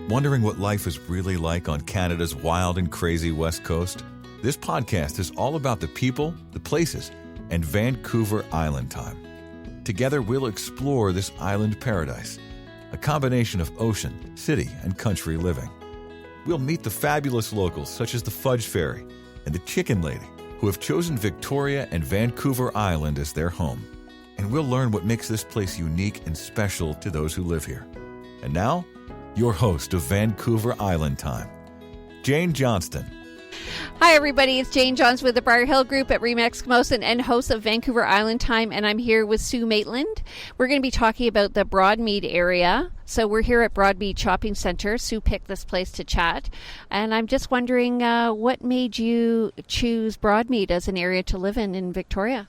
Wondering what life is really like on Canada's wild and crazy West Coast? This podcast is all about the people, the places, and Vancouver Island time. Together, we'll explore this island paradise, a combination of ocean, city, and country living. We'll meet the fabulous locals such as the Fudge Fairy and the Chicken Lady, who have chosen Victoria and Vancouver Island as their home. And we'll learn what makes this place unique and special to those who live here. And now, your host of Vancouver Island Time, Jane Johnston. Hi, everybody. It's Jane Johnston with the Briar Hill Group at Remax Camosun and host of Vancouver Island Time, and I'm here with Sue Maitland. We're going to be talking about the Broadmead area. So we're here at Broadmead Shopping Centre. Sue picked this place to chat, and I'm just wondering what made you choose Broadmead as an area to live in Victoria?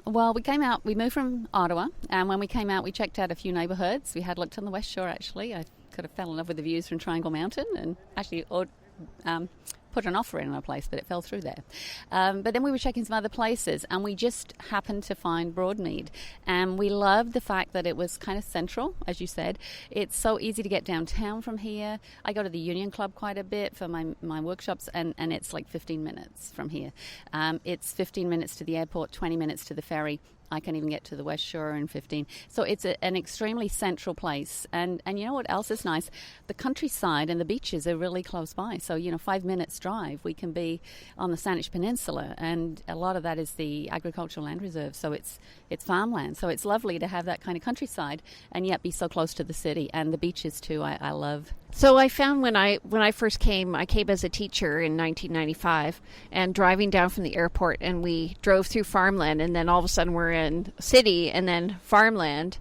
Well, we moved from Ottawa, and when we came out, we checked out a few neighbourhoods. We had looked on the West Shore, actually. I could have fell in love with the views from Triangle Mountain and actually put an offer in on a place, but it fell through there. But then we were checking some other places, and we just happened to find Broadmead. And we loved the fact that it was kind of central, as you said. It's so easy to get downtown from here. I go to the Union Club quite a bit for my workshops, and it's like 15 minutes from here. It's 15 minutes to the airport, 20 minutes to the ferry. I can even get to the West Shore in 15. So it's an extremely central place. And you know what else is nice? The countryside and the beaches are really close by. So, 5 minutes drive, we can be on the Saanich Peninsula. And a lot of that is the agricultural land reserve. So it's farmland. So it's lovely to have that kind of countryside and yet be so close to the city. And the beaches, too, I love. So I found when I first came, I came as a teacher in 1995, and driving down from the airport, and we drove through farmland, and then all of a sudden we're in city and then farmland.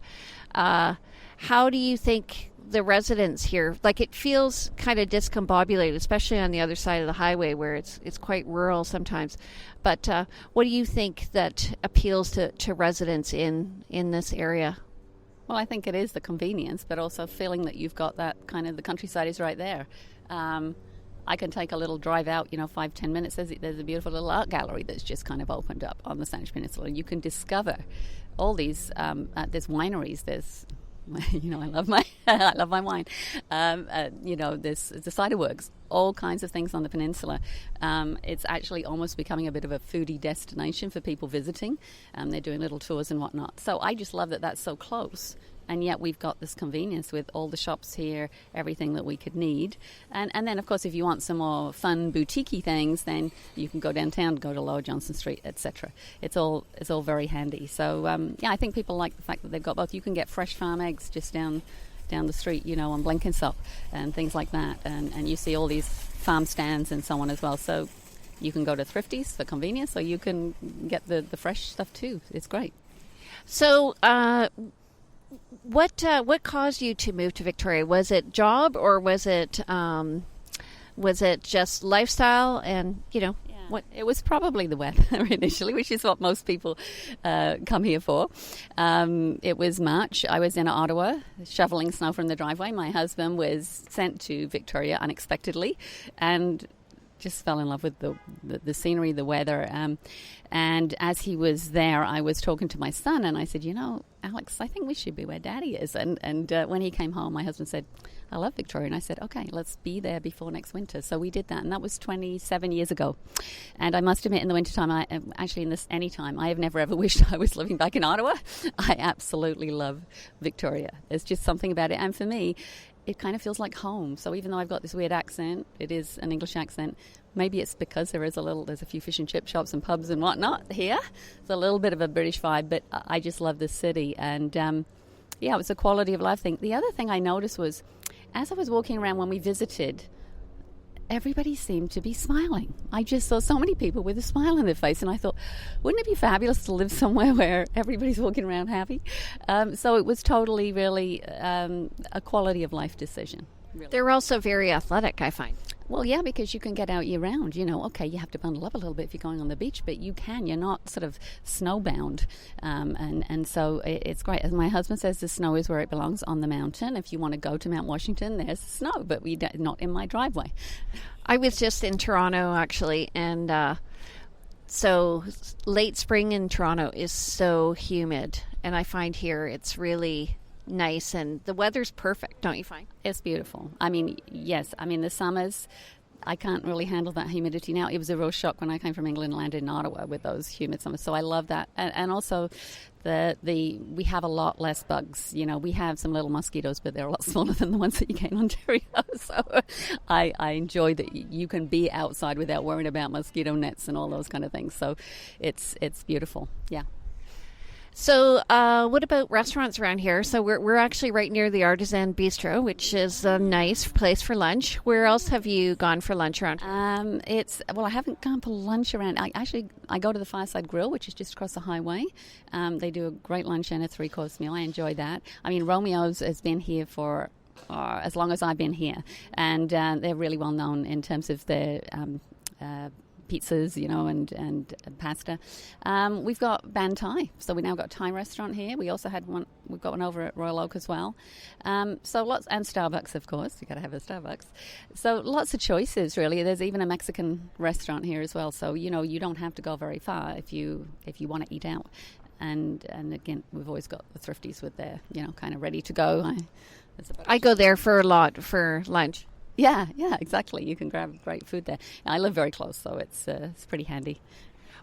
How do you think the residents here, like, it feels kind of discombobulated, especially on the other side of the highway where it's quite rural sometimes. But what do you think that appeals to residents in this area? Well, I think it is the convenience, but also feeling that you've got that kind of, the countryside is right there. I can take a little drive out, 5-10 minutes. There's a beautiful little art gallery that's just kind of opened up on the Saanich Peninsula. You can discover all these, there's wineries, there's, I love my wine. There's the cider works, all kinds of things on the peninsula. It's actually almost becoming a bit of a foodie destination for people visiting. They're doing little tours and whatnot. So I just love that that's so close. And yet we've got this convenience with all the shops here, everything that we could need. And then, of course, if you want some more fun boutique-y things, then you can go downtown, go to Lower Johnson Street, etc. It's all very handy. So, I think people like the fact that they've got both. You can get fresh farm eggs just down the street, on Blenkinsop and things like that. And you see all these farm stands and so on as well. So you can go to Thrifties for convenience, or you can get the fresh stuff too. It's great. So, What caused you to move to Victoria? Was it job, or was it just lifestyle? And what? It was probably the weather initially, which is what most people come here for. It was March. I was in Ottawa shoveling snow from the driveway. My husband was sent to Victoria unexpectedly, and just fell in love with the scenery, the weather. And as he was there, I was talking to my son, and I said, Alex, I think we should be where Daddy is. And when he came home, my husband said, I love Victoria. And I said, okay, let's be there before next winter. So we did that, and that was 27 years ago. And I must admit, in the wintertime, any time, I have never ever wished I was living back in Ottawa. I absolutely love Victoria. There's just something about it. And for me, it kind of feels like home. So even though I've got this weird accent, it is an English accent. Maybe it's because there's a few fish and chip shops and pubs and whatnot here. It's a little bit of a British vibe, but I just love this city. And it was a quality of life thing. The other thing I noticed was, as I was walking around when we visited, everybody seemed to be smiling. I just saw so many people with a smile on their face, and I thought, wouldn't it be fabulous to live somewhere where everybody's walking around happy? So it was totally, really a quality of life decision. Really. They're also very athletic, I find. Well, yeah, because you can get out year-round. Okay, you have to bundle up a little bit if you're going on the beach, but you're not sort of snowbound. And so it's great. As my husband says, the snow is where it belongs, on the mountain. If you want to go to Mount Washington, there's snow, but not in my driveway. I was just in Toronto, actually, and so late spring in Toronto is so humid. And I find here it's really nice, and the weather's perfect, don't you find? It's beautiful. I mean, yes. I mean, the summers, I can't really handle that humidity now. It was a real shock when I came from England and landed in Ottawa with those humid summers. So I love that. And also, we have a lot less bugs. You know, we have some little mosquitoes, but they're a lot smaller than the ones that you get in Ontario. So I enjoy that you can be outside without worrying about mosquito nets and all those kind of things. So it's beautiful. Yeah. So what about restaurants around here? So we're actually right near the Artisan Bistro, which is a nice place for lunch. Where else have you gone for lunch around here? I haven't gone for lunch around. I go to the Fireside Grill, which is just across the highway. They do a great lunch and a 3-course meal. I enjoy that. I mean, Romeo's has been here for as long as I've been here, and they're really well known in terms of their pizzas, you know, and pasta. We've got Ban Thai, so we now got a Thai restaurant here. We also had one. We've got one over at Royal Oak as well. So lots, and Starbucks, of course. You got to have a Starbucks. So lots of choices, really. There's even a Mexican restaurant here as well. So you know, you don't have to go very far if you want to eat out. And again, we've always got the Thrifties with their, you know, kind of ready to go. I go there for a lot for lunch. Yeah, exactly. You can grab great food there. I live very close, so it's pretty handy.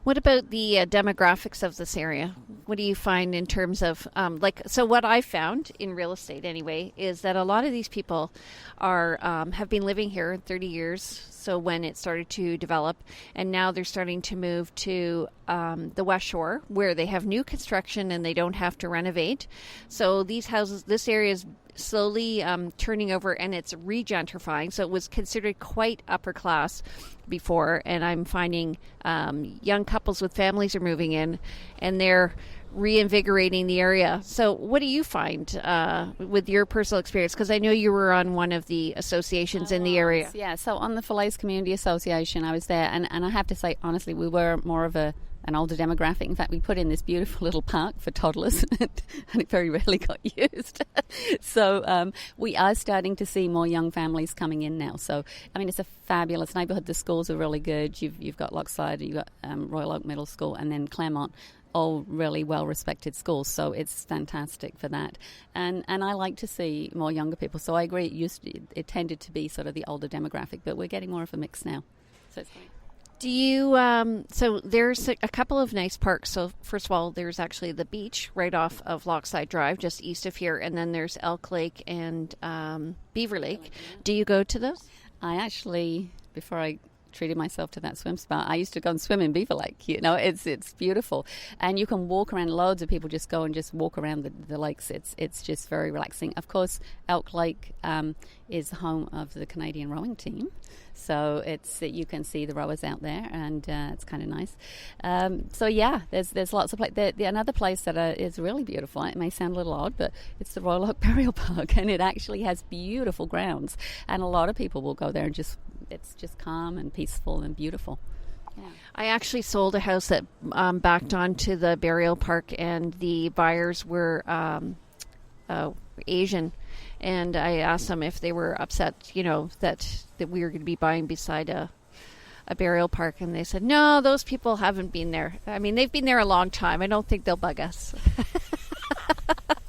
What about the demographics of this area? What do you find in terms of, so what I found in real estate anyway, is that a lot of these people are have been living here 30 years, so when it started to develop, and now they're starting to move to the West Shore, where they have new construction and they don't have to renovate. So these houses, this area is slowly turning over, and it's regentrifying. So it was considered quite upper class before, and I'm finding young couples with families are moving in, and they're reinvigorating the area. So what do you find with your personal experience? Because I know you were on one of the associations in the area. Yeah, so on the Falaise Community Association, I was there, and I have to say, honestly, we were more of an older demographic. In fact, we put in this beautiful little park for toddlers, and it very rarely got used. So we are starting to see more young families coming in now. So, I mean, it's a fabulous neighbourhood. The schools are really good. You've got Lochside, you've got Royal Oak Middle School, and then Claremont, all really well-respected schools. So it's fantastic for that. And I like to see more younger people. So I agree, it tended to be sort of the older demographic, but we're getting more of a mix now. So it's great. Do you, so there's a couple of nice parks. So first of all, there's actually the beach right off of Lochside Drive, just east of here. And then there's Elk Lake and Beaver Lake. Do you go to those? I actually, before I treated myself to that swim spa, I used to go and swim in Beaver Lake. You know, it's beautiful. And you can walk around, loads of people just go and just walk around the lakes. It's just very relaxing. Of course, Elk Lake is the home of the Canadian rowing team. So you can see the rowers out there, and it's kind of nice. So yeah, there's lots of places. Another place that is really beautiful. It may sound a little odd, but it's the Royal Oak Burial Park, and it actually has beautiful grounds. And a lot of people will go there and it's just calm and peaceful and beautiful. Yeah. I actually sold a house that backed onto the burial park, and the buyers were Asian. And I asked them if they were upset, you know, that we were going to be buying beside a burial park. And they said, no, those people haven't been there. I mean, they've been there a long time. I don't think they'll bug us.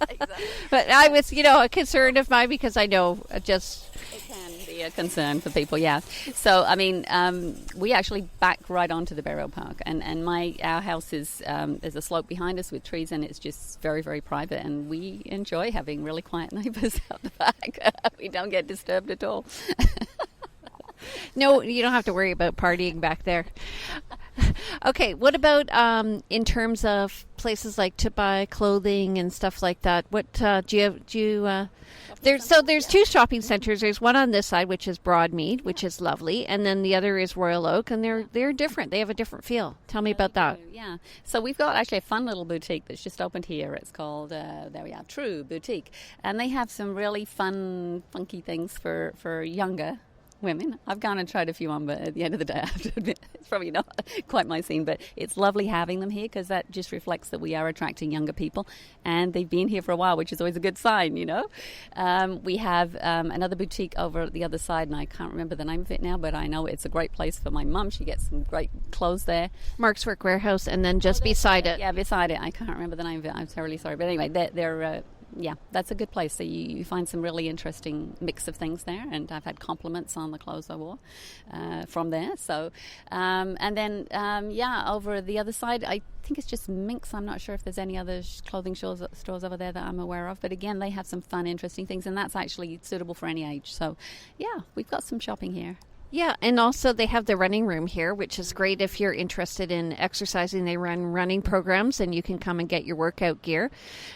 Exactly. But I was, you know, a concern of mine, because I know just... It can be a concern for people, yeah. So, I mean, we actually back right onto the burial park. And our house is, there's a slope behind us with trees, and it's just very, very private. And we enjoy having really quiet neighbours out the back. We don't get disturbed at all. No, you don't have to worry about partying back there. Okay, what about in terms of places like to buy clothing and stuff like that? What do you there's two shopping centers. There's one on this side, which is Broadmead, which is lovely, and then the other is Royal Oak, and they're different. They have a different feel. Tell me about that. Yeah, so we've got actually a fun little boutique that's just opened here. It's called there we are, True Boutique, and they have some really fun, funky things for younger women. I've gone and tried a few on, but at the end of the day, I have to admit, it's probably not quite my scene, but it's lovely having them here, because that just reflects that we are attracting younger people, and they've been here for a while, which is always a good sign, you know. We have another boutique over at the other side, and I can't remember the name of it now, but I know it's a great place for my mum. She gets some great clothes there. Mark's Work Warehouse, and then just beside it. Yeah, beside it. I can't remember the name of it. I'm terribly sorry. But anyway, they're yeah, that's a good place. So you find some really interesting mix of things there, and I've had compliments on the clothes I wore from there. So, and then over the other side, I think it's just Minx. I'm not sure if there's any other clothing stores over there that I'm aware of. But again, they have some fun, interesting things, and that's actually suitable for any age. So, yeah, we've got some shopping here. Yeah, and also they have the running room here, which is great if you're interested in exercising. They run running programs, and you can come and get your workout gear.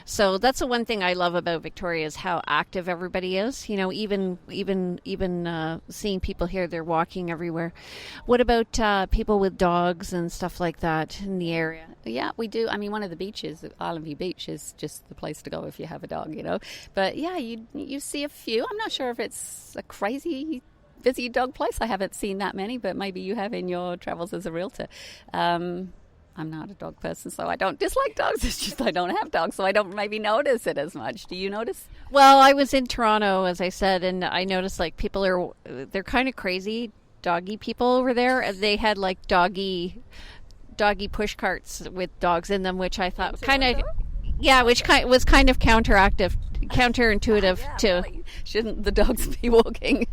So that's the one thing I love about Victoria is how active everybody is. You know, even seeing people here, they're walking everywhere. What about people with dogs and stuff like that in the area? Yeah, we do. I mean, one of the beaches, Island View Beach, is just the place to go if you have a dog, you know. But yeah, you see a few. I'm not sure if it's a crazy busy dog place. I haven't seen that many, but maybe you have in your travels as a realtor. I'm not a dog person, so I don't dislike dogs. It's just I don't have dogs, so I don't maybe notice it as much. Do you notice? Well, I was in Toronto, as I said, and I noticed like they're kind of crazy doggy people over there. They had like doggy push carts with dogs in them, which I thought kind of, which was kind of counterintuitive to. Well, shouldn't the dogs be walking?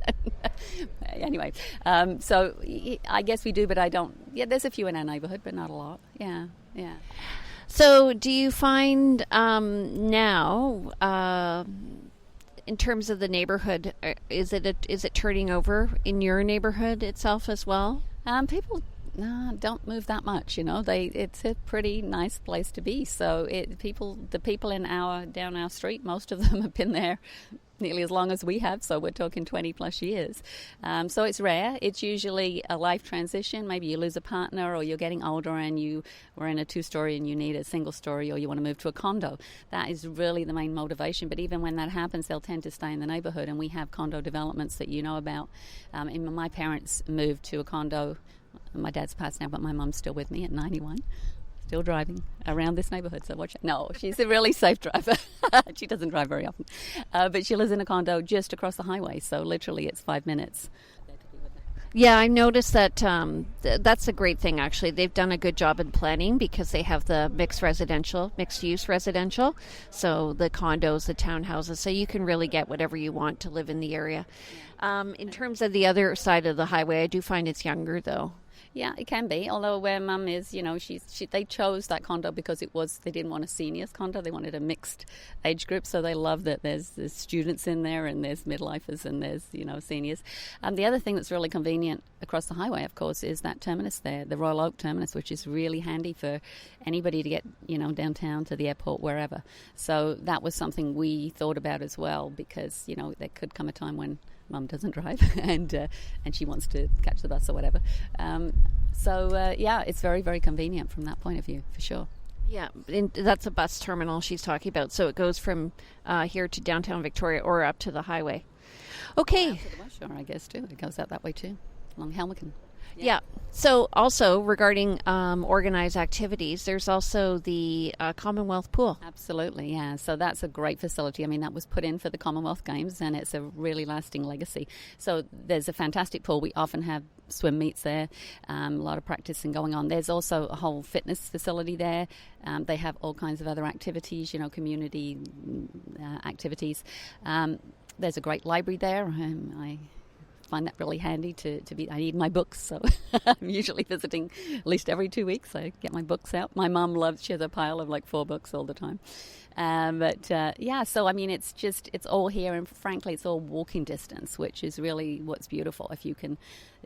Anyway, so I guess we do, but I don't. Yeah, there's a few in our neighborhood, but not a lot. Yeah. So do you find now, in terms of the neighborhood, is it turning over in your neighborhood itself as well? People don't move that much, you know. It's a pretty nice place to be. So the people down our street, most of them have been there nearly as long as we have, so we're talking 20 plus years. So it's rare. It's usually a life transition. Maybe you lose a partner, or you're getting older and you were in a 2-story and you need a single story, or you want to move to a condo. That is really the main motivation. But even when that happens, they'll tend to stay in the neighborhood, and we have condo developments that you know about. My parents moved to a condo. My dad's passed now, but my mum's still with me at 91. Still driving around this neighborhood, so watch it. No, she's a really safe driver. She doesn't drive very often. But she lives in a condo just across the highway, so literally it's 5 minutes. Yeah, I noticed that that's a great thing, actually. They've done a good job in planning because they have the mixed-use residential, so the condos, the townhouses, so you can really get whatever you want to live in the area. In terms of the other side of the highway, I do find it's younger, though. Yeah, it can be. Although where Mum is, you know, they chose that condo because they didn't want a seniors condo. They wanted a mixed age group. So they love that there's students in there, and there's midlifers, and there's, you know, seniors. The other thing that's really convenient across the highway, of course, is that terminus there, the Royal Oak terminus, which is really handy for anybody to get, you know, downtown to the airport, wherever. So that was something we thought about as well, because, you know, there could come a time when Mum doesn't drive and she wants to catch the bus or whatever. It's very, very convenient from that point of view, for sure. Yeah, and that's a bus terminal she's talking about. So it goes from here to downtown Victoria or up to the highway. Okay. Out to the West Shore, I guess, too. It goes out that way, too, along Helmican. Yeah. So also regarding organized activities, there's also the Commonwealth Pool. Absolutely, yeah. So that's a great facility. I mean, that was put in for the Commonwealth Games, and it's a really lasting legacy. So there's a fantastic pool. We often have swim meets there, a lot of practicing going on. There's also a whole fitness facility there. They have all kinds of other activities, you know, community activities. There's a great library there. I find that really handy to be. I need my books, so I'm usually visiting at least every 2 weeks. I get my books out. My mum she has a pile of like 4 books all the time. So I mean, it's all here, and frankly, it's all walking distance, which is really what's beautiful. If you can,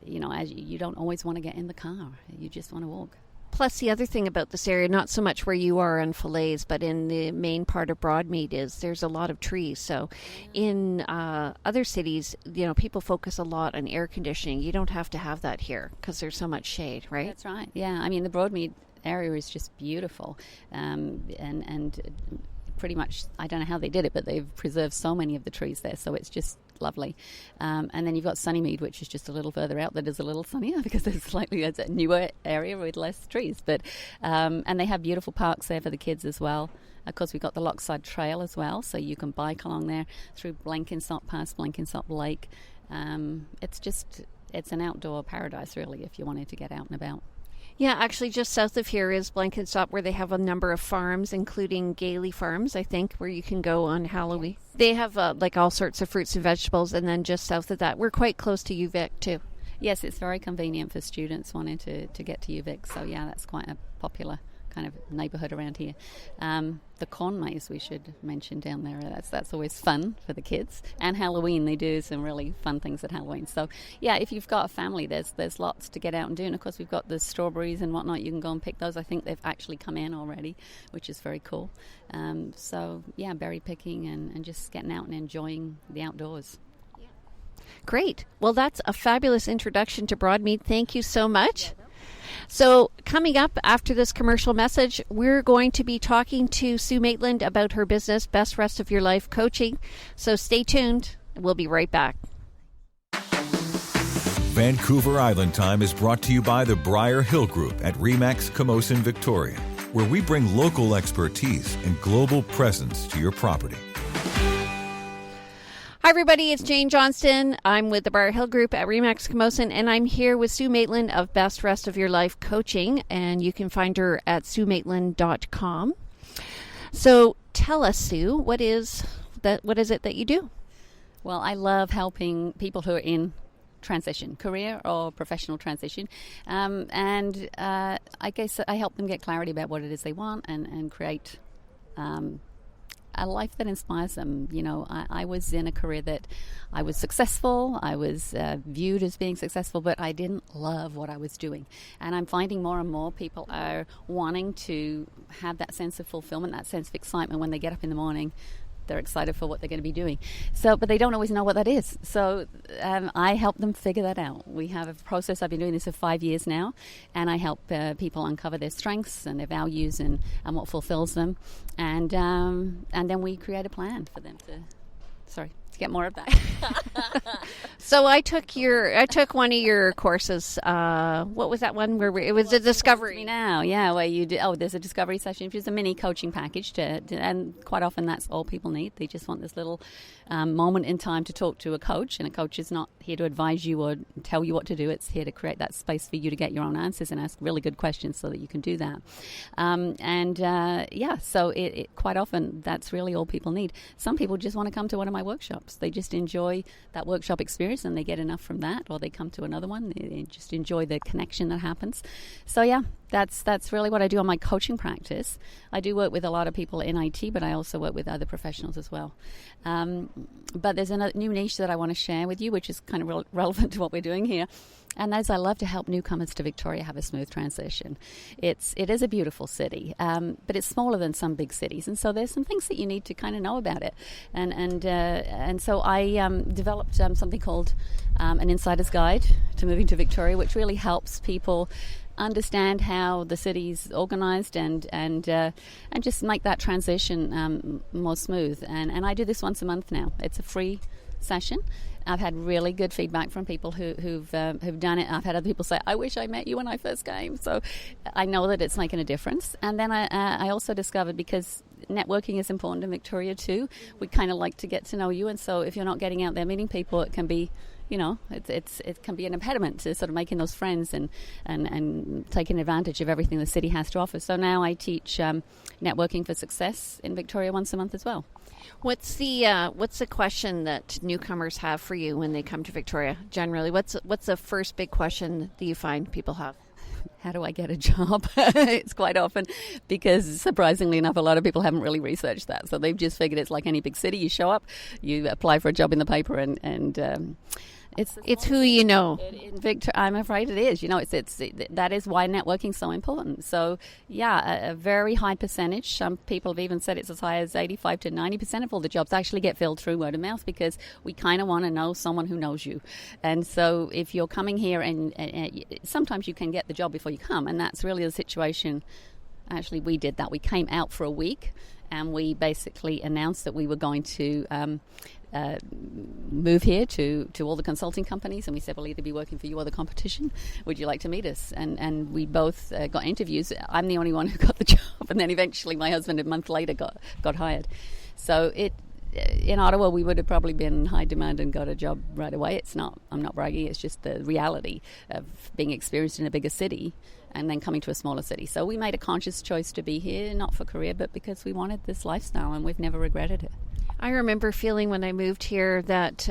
you know, you don't always want to get in the car, you just want to walk. Plus, the other thing about this area, not so much where you are in Falaise, but in the main part of Broadmead, is there's a lot of trees. So in other cities, you know, people focus a lot on air conditioning. You don't have to have that here because there's so much shade, right? That's right. Yeah, I mean, the Broadmead area is just beautiful, and pretty much, I don't know how they did it, but they've preserved so many of the trees there, so it's just lovely. And then you've got Sunnymead, which is just a little further out, that is a little sunnier because it's a newer area with less trees. But and they have beautiful parks there for the kids as well. Of course, we've got the Lochside Trail as well, so you can bike along there through Blenkinsop past Blenkinsop Lake. It's an outdoor paradise, really, if you wanted to get out and about. Yeah, actually, just south of here is Blenkinsop, where they have a number of farms, including Gailey Farms, I think, where you can go on Halloween. They have like all sorts of fruits and vegetables, and then just south of that, we're quite close to UVic too. Yes, it's very convenient for students wanting to get to UVic. So yeah, that's quite a popular kind of neighbourhood around here. The corn maze we should mention down there. That's always fun for the kids. And Halloween, they do some really fun things at Halloween. So yeah, if you've got a family, there's lots to get out and do. And of course, we've got the strawberries and whatnot. You can go and pick those. I think they've actually come in already, which is very cool. So yeah, berry picking and just getting out and enjoying the outdoors. Great. Well, that's a fabulous introduction to Broadmead. Thank you so much. So coming up after this commercial message, we're going to be talking to Sue Maitland about her business, Best Rest of Your Life Coaching. So stay tuned. We'll be right back. Vancouver Island Time is brought to you by the Briar Hill Group at Remax Camosun, Victoria, where we bring local expertise and global presence to your property. Hi, everybody. It's Jane Johnston. I'm with the Briar Hill Group at Remax Camosun, and I'm here with Sue Maitland of Best Rest of Your Life Coaching, and you can find her at SueMaitland.com. So tell us, Sue, what is it that you do? Well, I love helping people who are in transition, career or professional transition, and I guess I help them get clarity about what it is they want and create a life that inspires them. You know, I was in a career that I was successful, I was viewed as being successful, but I didn't love what I was doing. And I'm finding more and more people are wanting to have that sense of fulfillment, that sense of excitement when they get up in the morning. They're excited for what they're going to be doing. But they don't always know what that is. So I help them figure that out. We have a process. I've been doing this for 5 years now, and I help people uncover their strengths and their values and what fulfills them. And then we create a plan for them to get more of that. So I took one of your courses. What was that one where it was a discovery? Now, yeah, where you do. Oh, there's a discovery session, which is a mini coaching package, and quite often that's all people need. They just want this little moment in time to talk to a coach, and a coach is not here to advise you or tell you what to do. It's here to create that space for you to get your own answers and ask really good questions so that you can do that. So it quite often that's really all people need. Some people just want to come to one of my workshops. They just enjoy that workshop experience and they get enough from that, or they come to another one. They just enjoy the connection that happens. So yeah, that's really what I do on my coaching practice. I do work with a lot of people in IT, but I also work with other professionals as well. But there's a new niche that I want to share with you, which is kind of relevant to what we're doing here. And that is I love to help newcomers to Victoria have a smooth transition. It is a beautiful city, but it's smaller than some big cities. And so there's some things that you need to kind of know about it. And so I developed something called an Insider's Guide to Moving to Victoria, which really helps people understand how the city's organized and just make that transition more smooth. And I do this once a month now. It's a free session. I've had really good feedback from people who've done it. I've had other people say, I wish I met you when I first came. So I know that it's making a difference. And then I also discovered, because networking is important in Victoria too, we kind of like to get to know you. And so if you're not getting out there meeting people, it can be, it can be an impediment to sort of making those friends and taking advantage of everything the city has to offer. So now I teach networking for success in Victoria once a month as well. What's the question that newcomers have for you when they come to Victoria? Generally, what's the first big question that you find people have? How do I get a job? It's quite often, because surprisingly enough, a lot of people haven't really researched that. So they've just figured it's like any big city. You show up, you apply for a job in the paper, and it's who you know. In Victoria, I'm afraid it is. That is why networking is so important. So yeah, a very high percentage. Some people have even said it's as high as 85 to 90% of all the jobs actually get filled through word of mouth, because we kind of want to know someone who knows you. And so if you're coming here, and sometimes you can get the job before you come, and that's really the situation. Actually, we did that. We came out for a week, and we basically announced that we were going to move here to all the consulting companies, and we said, we'll either be working for you or the competition. Would you like to meet us? And we both got interviews. I'm the only one who got the job, and then eventually my husband a month later got hired. So in Ottawa, we would have probably been in high demand and got a job right away. I'm not bragging, it's just the reality of being experienced in a bigger city and then coming to a smaller city. So we made a conscious choice to be here, not for career, but because we wanted this lifestyle, and we've never regretted it. I remember feeling when I moved here that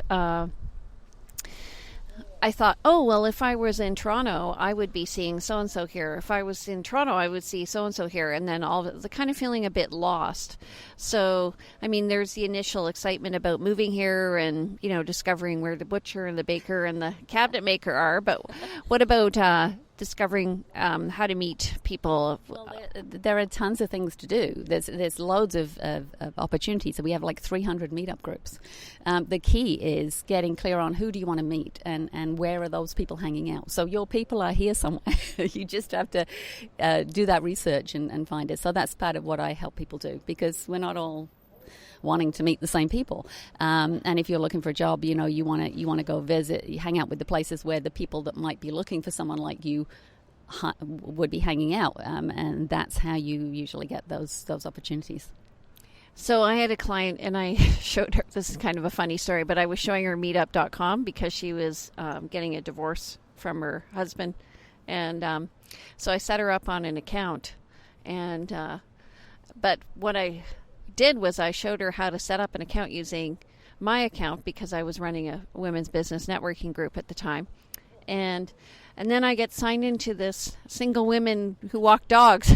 I thought, oh, well, if I was in Toronto, I would be seeing so-and-so here. If I was in Toronto, I would see so-and-so here. And then all the kind of feeling a bit lost. So, I mean, there's the initial excitement about moving here and, discovering where the butcher and the baker and the cabinet maker are. But what about discovering how to meet people? Well, there are tons of things to do. There's loads of opportunities. So we have like 300 meetup groups. The key is getting clear on who do you want to meet and where are those people hanging out. So your people are here somewhere. You just have to do that research and find it. So that's part of what I help people do, because we're not all wanting to meet the same people, and if you're looking for a job, you want to go visit, you hang out with the places where the people that might be looking for someone like you would be hanging out, and that's how you usually get those opportunities. So I had a client, and I showed her, this is kind of a funny story, but I was showing her meetup.com because she was getting a divorce from her husband, and so I set her up on an account, and but what I did was I showed her how to set up an account using my account, because I was running a women's business networking group at the time, and then I get signed into this single women who walk dogs.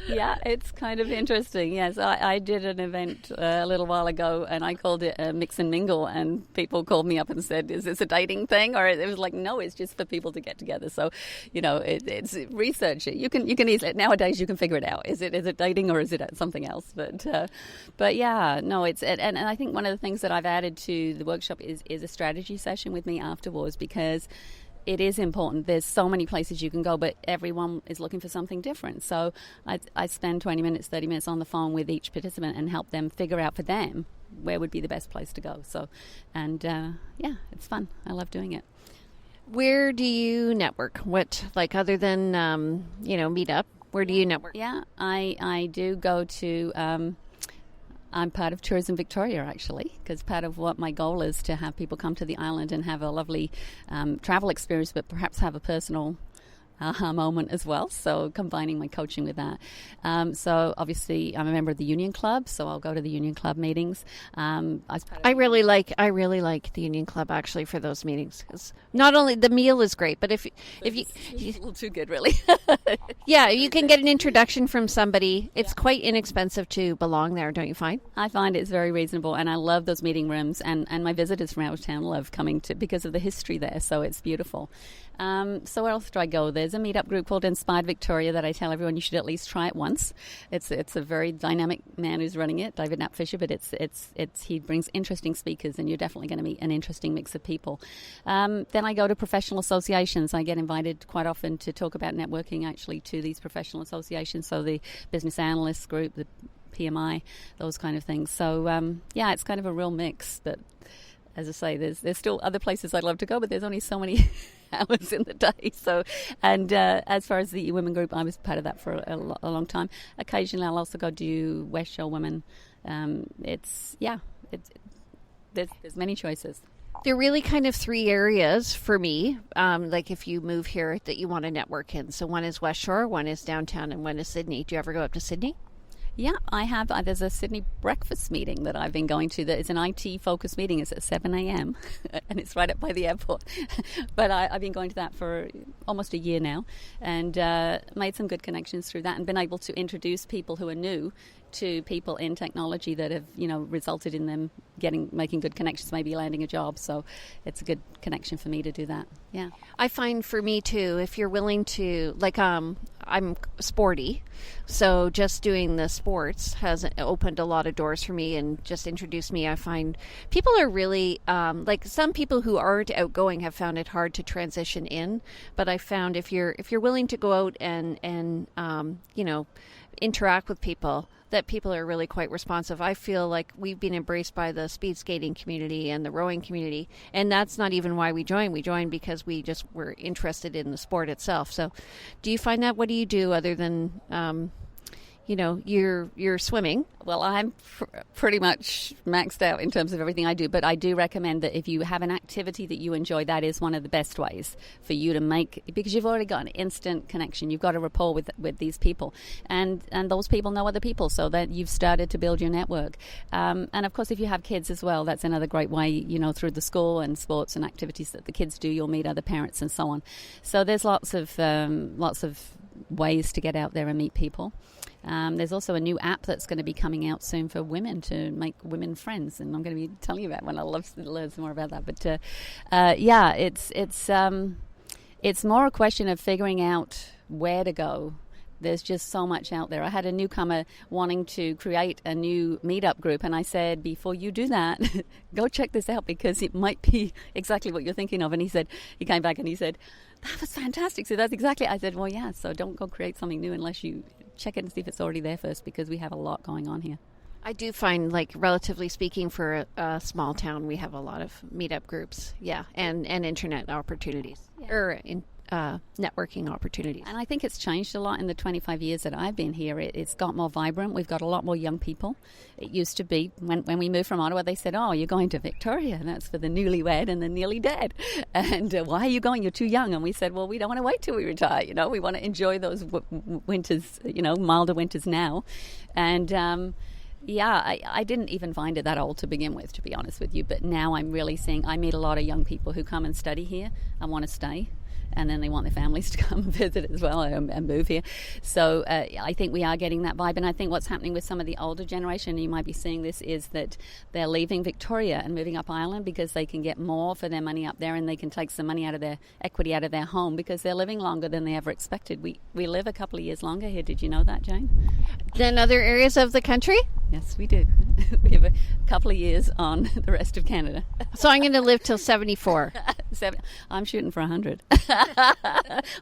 Yeah, it's kind of interesting. Yes, I did an event a little while ago, and I called it a mix and mingle, and people called me up and said, is this a dating thing? Or it was like, no, it's just for people to get together. So, it's research it. You can easily, nowadays you can figure it out. Is it dating or is it something else? But yeah, no, and I think one of the things that I've added to the workshop is a strategy session with me afterwards, because it is important. There's so many places you can go, but everyone is looking for something different. So I spend 20 minutes, 30 minutes on the phone with each participant and help them figure out for them where would be the best place to go. So, and yeah, it's fun. I love doing it. Where do you network? What, like, other than, Meetup, where do you network? Yeah, I do go to... I'm part of Tourism Victoria, actually, because part of what my goal is to have people come to the island and have a lovely travel experience, but perhaps have a personal aha moment as well. So combining my coaching with that. So obviously I'm a member of the Union Club, so I'll go to the Union Club meetings. I really like the Union Club, actually, for those meetings, because not only the meal is great, but if you a little too good, really. Yeah, you can get an introduction from somebody. It's quite inexpensive to belong there, don't you find? I find it's very reasonable, and I love those meeting rooms, and my visitors from out of town love coming to, because of the history there, so it's beautiful. So where else do I go? There's a meetup group called Inspired Victoria that I tell everyone you should at least try it once. It's a very dynamic man who's running it, David Knapp Fisher, but he brings interesting speakers, and you're definitely going to meet an interesting mix of people. Then I go to professional associations. I get invited quite often to talk about networking, actually, to these professional associations. So the Business Analysts Group, the PMI, those kind of things. So yeah, it's kind of a real mix. But as I say, there's still other places I'd love to go, but there's only so many hours in the day. So, and as far as the women group, I was part of that for a long time. Occasionally, I'll also go do West Shore Women. There's many choices. There are really kind of three areas for me, like if you move here, that you want to network in. So one is West Shore, one is downtown, and one is Sydney. Do you ever go up to Sydney? Yeah, I have. There's a Sydney breakfast meeting that I've been going to. That is an IT-focused meeting. It's at 7 a.m. and it's right up by the airport. But I've been going to that for almost a year now, and made some good connections through that, and been able to introduce people who are new to people in technology that have, resulted in them making good connections, maybe landing a job. So it's a good connection for me to do that. Yeah. I find for me too, if you're willing to, I'm sporty, so just doing the sports has opened a lot of doors for me and just introduced me. I find people are really, some people who aren't outgoing have found it hard to transition in, but I found if you're willing to go out and interact with people, that people are really quite responsive. I feel like we've been embraced by the speed skating community and the rowing community, and that's not even why we joined. We joined because we just were interested in the sport itself. So do you find that? What do you do other than, you're swimming. Well, I'm pretty much maxed out in terms of everything I do, but I do recommend that if you have an activity that you enjoy, that is one of the best ways for you to make, because you've already got an instant connection. You've got a rapport with these people, and those people know other people, so that you've started to build your network. And of course, if you have kids as well, that's another great way, through the school and sports and activities that the kids do, you'll meet other parents and so on. So there's lots of ways to get out there and meet people. There's also a new app that's going to be coming out soon for women to make women friends, and I'm going to be telling you about when I love to learn some more about that. But it's more a question of figuring out where to go. There's just so much out there. I had a newcomer wanting to create a new meetup group, and I said, before you do that, go check this out, because it might be exactly what you're thinking of. And he came back and he said, that was fantastic. So that's exactly, I said, well, yeah, so don't go create something new unless you check it and see if it's already there first, because we have a lot going on here. I do find, relatively speaking, for a small town, we have a lot of meetup groups, and internet opportunities, or networking opportunities. And I think it's changed a lot in the 25 years that I've been here. It's got more vibrant. We've got a lot more young people. It used to be, when we moved from Ottawa, they said, oh, you're going to Victoria, and that's for the newlywed and the nearly dead. And why are you going? You're too young. And we said, well, we don't want to wait till we retire. We want to enjoy those winters, milder winters now. And I didn't even find it that old to begin with, to be honest with you. But now I'm really seeing, I meet a lot of young people who come and study here and want to stay. And then they want their families to come and visit as well and move here. So I think we are getting that vibe. And I think what's happening with some of the older generation, you might be seeing this, is that they're leaving Victoria and moving up Island because they can get more for their money up there, and they can take some money out of their equity out of their home, because they're living longer than they ever expected. We live a couple of years longer here. Did you know that, Jane? Than other areas of the country? Yes, we do. We have a couple of years on the rest of Canada. So I'm going to live till 74. I'm shooting for 100.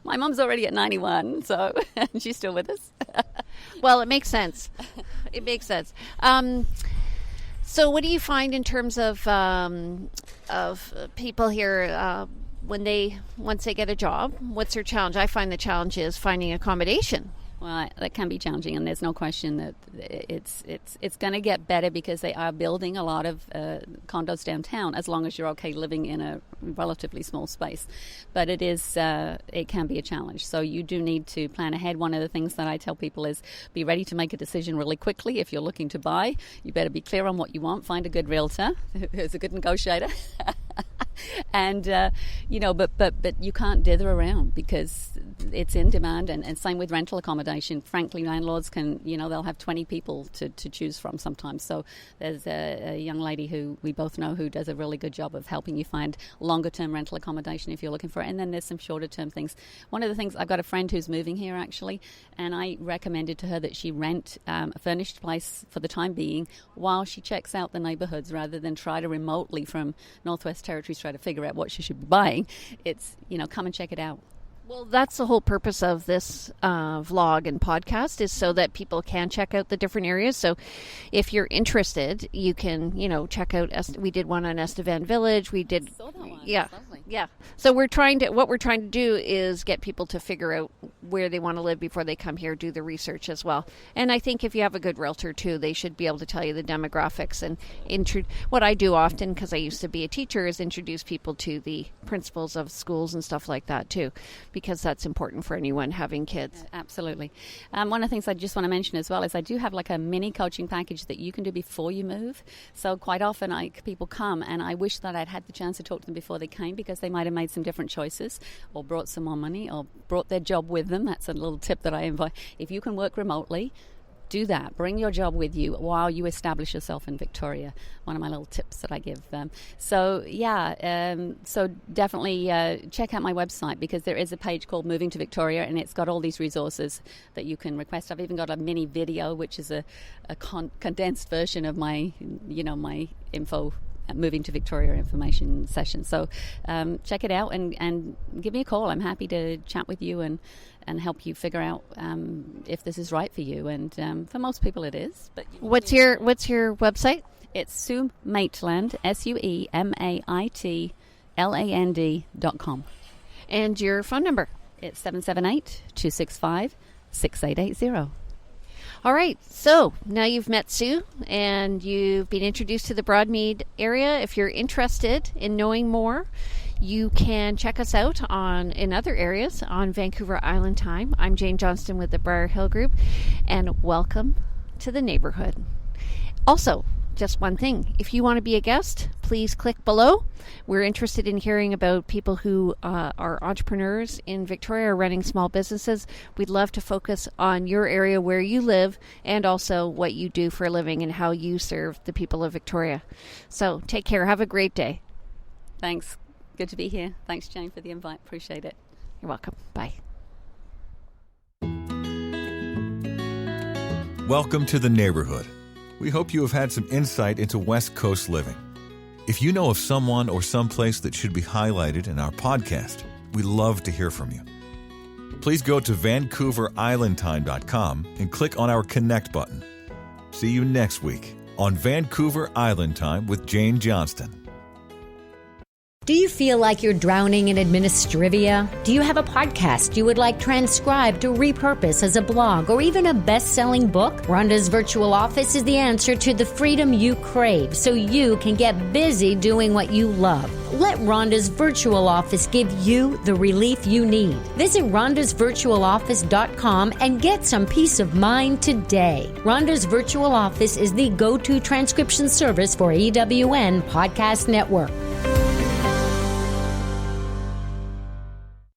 My mum's already at 91, so she's still with us. Well, it makes sense. It makes sense. So what do you find in terms of people here once they get a job? What's their challenge? I find the challenge is finding accommodation. Well, that can be challenging, and there's no question that it's going to get better, because they are building a lot of condos downtown, as long as you're okay living in a relatively small space. But it can be a challenge. So you do need to plan ahead. One of the things that I tell people is be ready to make a decision really quickly. If you're looking to buy, you better be clear on what you want. Find a good realtor who's a good negotiator. And but you can't dither around, because it's in demand, and same with rental accommodation. Frankly, landlords can, they'll have 20 people to choose from sometimes. So there's a young lady who we both know who does a really good job of helping you find longer term rental accommodation if you're looking for it. And then there's some shorter term things. One of the things, I've got a friend who's moving here actually, and I recommended to her that she rent a furnished place for the time being while she checks out the neighborhoods, rather than try to remotely from Northwest Territories try to figure out what she should be buying. It's, come and check it out. Well, that's the whole purpose of this vlog and podcast, is so that people can check out the different areas. So if you're interested, you can, check out, we did one on Estevan Village. We did, I saw that one. Yeah. That's lovely. Yeah. So what we're trying to do is get people to figure out where they want to live before they come here, do the research as well. And I think if you have a good realtor too, they should be able to tell you the demographics. And what I do often, because I used to be a teacher, is introduce people to the principals of schools and stuff like that too, because that's important for anyone having kids. Yeah, absolutely. One of the things I just want to mention as well is I do have like a mini coaching package that you can do before you move. So quite often people come, and I wish that I'd had the chance to talk to them before they came, because they might have made some different choices, or brought some more money, or brought their job with them. That's a little tip that I invite. If you can work remotely, do that. Bring your job with you while you establish yourself in Victoria. One of my little tips that I give them. So definitely check out my website, because there is a page called Moving to Victoria, and it's got all these resources that you can request. I've even got a mini video, which is a condensed version of my info. Moving to Victoria information session. So check it out and give me a call. I'm happy to chat with you and help you figure out if this is right for you. And for most people it is. But what's your website? It's SueMaitland, SueMaitland.com. And your phone number? It's 778-265-6880. All right, so now you've met Sue and you've been introduced to the Broadmead area. If you're interested in knowing more, you can check us out in other areas on Vancouver Island Time. I'm Jane Johnston with the Briar Hill Group, and welcome to the neighborhood. Also, just one thing, if you want to be a guest, please click below. We're interested in hearing about people who are entrepreneurs in Victoria or running small businesses. We'd love to focus on your area where you live and also what you do for a living and how you serve the people of Victoria. So take care. Have a great day. Thanks. Good to be here. Thanks, Jane, for the invite. Appreciate it. You're welcome. Bye. Welcome to the neighborhood. We hope you have had some insight into West Coast living. If you know of someone or someplace that should be highlighted in our podcast, we'd love to hear from you. Please go to VancouverIslandTime.com and click on our Connect button. See you next week on Vancouver Island Time with Jane Johnston. Do you feel like you're drowning in administrivia? Do you have a podcast you would like transcribed to repurpose as a blog or even a best-selling book? Rhonda's Virtual Office is the answer to the freedom you crave so you can get busy doing what you love. Let Rhonda's Virtual Office give you the relief you need. Visit rhondasvirtualoffice.com and get some peace of mind today. Rhonda's Virtual Office is the go-to transcription service for EWN Podcast Network.